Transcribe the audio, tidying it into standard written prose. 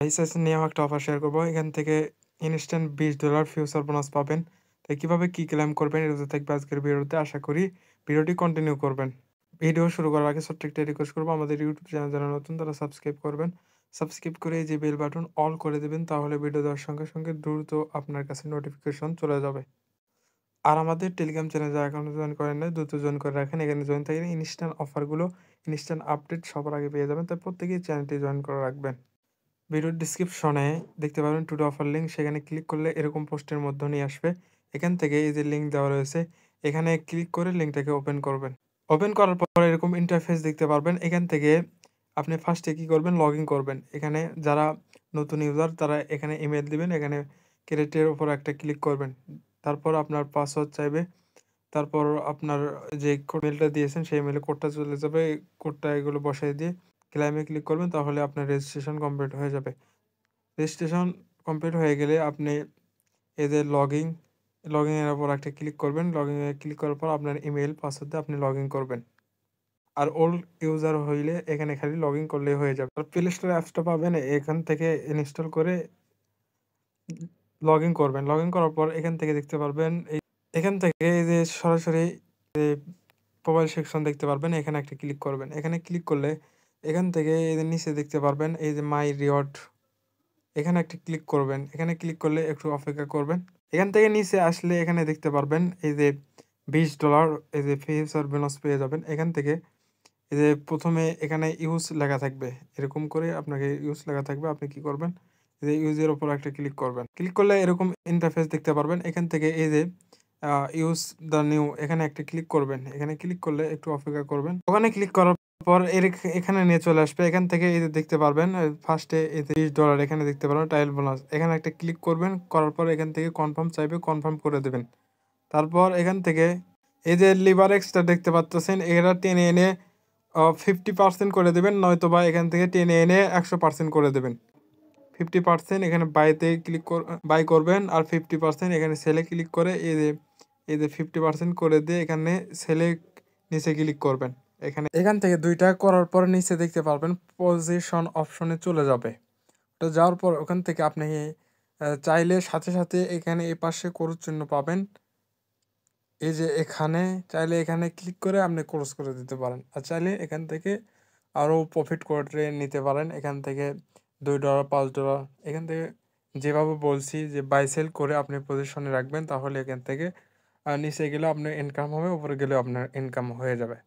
আইসিআইস নিয়েও একটা offer share করবো। এখান থেকে ইনস্ট্যান্ট $20 ফিউচার বোনাস পাবেন। তাই কিভাবে কি ক্লেম করবেন এটা থাকবে আজকের ভিডিওতে। আশা করি ভিডিওটি কন্টিনিউ করবেন। ভিডিও শুরু করার আগে ছোট্ট একটা রিকোয়েস্ট করবো, আমাদের ইউটিউব চ্যানেল যারা নতুন তারা সাবস্ক্রাইব করবেন। সাবস্ক্রাইব করে এই যে বেল বাটন অল করে দেবেন, তাহলে ভিডিও দেওয়ার সঙ্গে সঙ্গে দ্রুত আপনার কাছে নোটিফিকেশন চলে যাবে। আর আমাদের টেলিগ্রাম চ্যানেল যারা এখনো জয়েন করেন নাই দ্রুত জয়েন করে রাখেন। এখানে জয়েন থাকলে ইনস্ট্যান্ট অফারগুলো, ইনস্ট্যান্ট আপডেট সবার আগে পেয়ে যাবেন। তাই প্রত্যেকেই চ্যানেলটি জয়েন করে রাখবেন। ভিডিওর ডিসক্রিপশনে দেখতে পাবেন টুডে অফার লিঙ্ক, সেখানে ক্লিক করলে এরকম পোস্টের মধ্যে নিয়ে আসবে। এখান থেকে এই যে লিঙ্ক দেওয়া রয়েছে, এখানে ক্লিক করে লিঙ্কটাকে ওপেন করবেন। ওপেন করার পর এরকম ইন্টারফেস দেখতে পারবেন। এখান থেকে আপনি ফার্স্টে কী করবেন, লগ ইন করবেন। এখানে যারা নতুন ইউজার তারা এখানে ইমেল দিবেন, এখানে ক্রিয়েটের উপর একটা ক্লিক করবেন। তারপর আপনার পাসওয়ার্ড চাইবে, তারপর আপনার যে মেলটা দিয়েছেন সেই মেলে কোডটা চলে যাবে। এই কোডটা এগুলো বসাই দিয়ে ক্লেমে ক্লিক করবেন, তাহলে আপনার রেজিস্ট্রেশন কমপ্লিট হয়ে যাবে। রেজিস্ট্রেশন কমপ্লিট হয়ে গেলে আপনি এদের লগইনের উপর একটা ক্লিক করবেন। লগইনে ক্লিক করার পর আপনার ইমেল পাসওয়ার্ড দিয়ে আপনি লগ ইন করবেন। আর ওল্ড ইউজার হইলে এখানে খালি লগ ইন করলেই হয়ে যাবে। আর প্লে স্টোরে অ্যাপসটা পাবেন, এখান থেকে ইনস্টল করে লগ ইন করবেন। লগ ইন করার পর এখান থেকে দেখতে পারবেন এখান থেকে এই যে সরাসরি প্রোফাইল সেকশন দেখতে পারবেন, এখানে একটা ক্লিক করবেন। এখানে ক্লিক করলে এখান থেকে এই যে নিচে দেখতে পারবেন এই যে মাই রিওয়ার্ড, এখানে একটা ক্লিক করবেন। এখানে ক্লিক করলে একটু অপেক্ষা করবেন। এখান থেকে নিচে আসলে এখানে দেখতে পারবেন এই যে $20 এই যে ফিউচার বোনাস পেয়ে যাবেন। এখান থেকে এই যে প্রথমে এখানে ইউজ লেখা থাকবে, এরকম করে আপনাকে ইউজ লেখা থাকবে। আপনি কি করবেন, এই যে ইউজের ওপর একটা ক্লিক করবেন। ক্লিক করলে এরকম ইন্টারফেস দেখতে পারবেন। এখান থেকে এই যে ইউজ দ্য নিউ, এখানে একটা ক্লিক করবেন। এখানে ক্লিক করলে একটু অপেক্ষা করবেন। ওখানে ক্লিক করার পর এখানে নিয়ে চলে আসবে। এখান থেকে এই যে দেখতে পারবেন ফার্স্টে এই যে $20 এখানে দেখতে পারবেন ট্রায়াল বোনাস, এখানে একটা ক্লিক করবেন। করার পর এখান থেকে কনফার্ম চাইবে, কনফার্ম করে দেবেন। তারপর এখান থেকে এই যে লিভার এক্সটা দেখতে পাচ্ছেন, এরা টেনে এনে 50% করে দেবেন, নয়তোবা এখান থেকে টেনে এনে 100% করে দেবেন। 50% এখানে বাইতে ক্লিক বাই করবেন, আর 50% এখানে সেলে ক্লিক করে এই যে 50% করে দিয়ে এখানে সেলে নিচে ক্লিক করবেন। এখান থেকে দুইটা করার পর নিচে দেখতে পারবেন পজিশন অপশনে চলে যাবে। তো যাওয়ার পর ওখান থেকে আপনি চাইলে সাথে সাথে এখানে এই পাশে ক্রস চিহ্ন পাবেন। এই যে এখানে চাইলে এখানে ক্লিক করে আপনি ক্রস করে দিতে পারেন, আর চাইলে এখান থেকে আরও প্রফিট করে নিতে পারেন। এখান থেকে $2 $5 এখান থেকে যেভাবে বলছি যে বাই সেল করে আপনি পজিশনে রাখবেন, তাহলে এখান থেকে নিচে গেলে আপনার ইনকাম হবে, উপরে গেলে আপনার ইনকাম হয়ে যাবে।